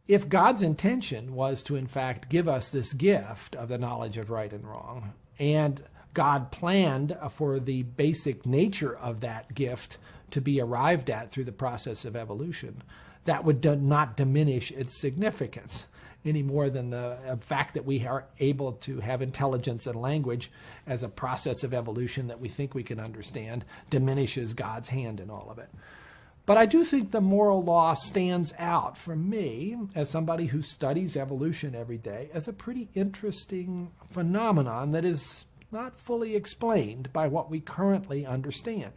If God's intention was to, in fact, give us this gift of the knowledge of right and wrong, and God planned for the basic nature of that gift to be arrived at through the process of evolution, that would not diminish its significance any more than the fact that we are able to have intelligence and language as a process of evolution that we think we can understand diminishes God's hand in all of it. But I do think the moral law stands out for me, as somebody who studies evolution every day, as a pretty interesting phenomenon that is not fully explained by what we currently understand.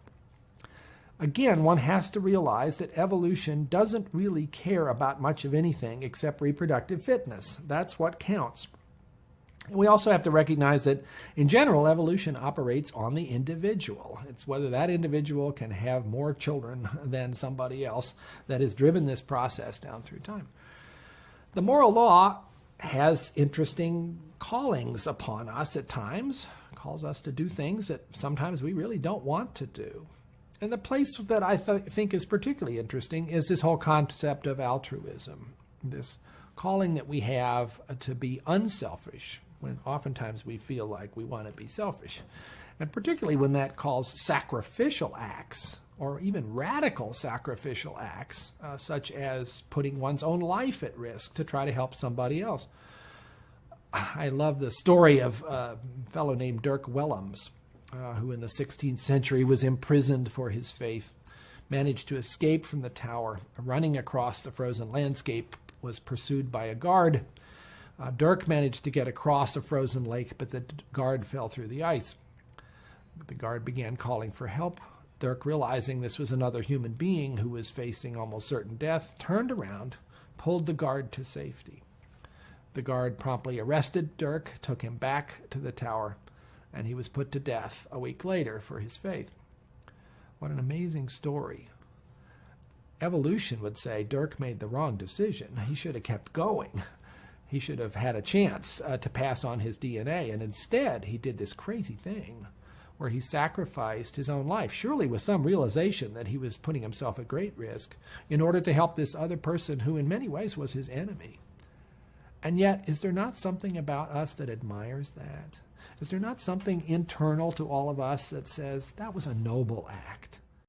Again, one has to realize that evolution doesn't really care about much of anything except reproductive fitness. That's what counts. And we also have to recognize that, in general, evolution operates on the individual. It's whether that individual can have more children than somebody else that has driven this process down through time. The moral law has interesting callings upon us at times, calls us to do things that sometimes we really don't want to do. And the place that I think is particularly interesting is this whole concept of altruism, this calling that we have to be unselfish, when oftentimes we feel like we want to be selfish. And particularly when that calls sacrificial acts, or even radical sacrificial acts, such as putting one's own life at risk to try to help somebody else. I love the story of a fellow named Dirk Willems, who in the 16th century was imprisoned for his faith, managed to escape from the tower, running across the frozen landscape, was pursued by a guard. Dirk managed to get across a frozen lake, but the guard fell through the ice. The guard began calling for help. Dirk, realizing this was another human being who was facing almost certain death, turned around, pulled the guard to safety. The guard promptly arrested Dirk, took him back to the tower, and he was put to death a week later for his faith. What an amazing story. Evolution would say Dirk made the wrong decision. He should have kept going. He should have had a chance to pass on his DNA, and instead he did this crazy thing where he sacrificed his own life, surely with some realization that he was putting himself at great risk in order to help this other person who in many ways was his enemy. And yet, is there not something about us that admires that? Is there not something internal to all of us that says that was a noble act?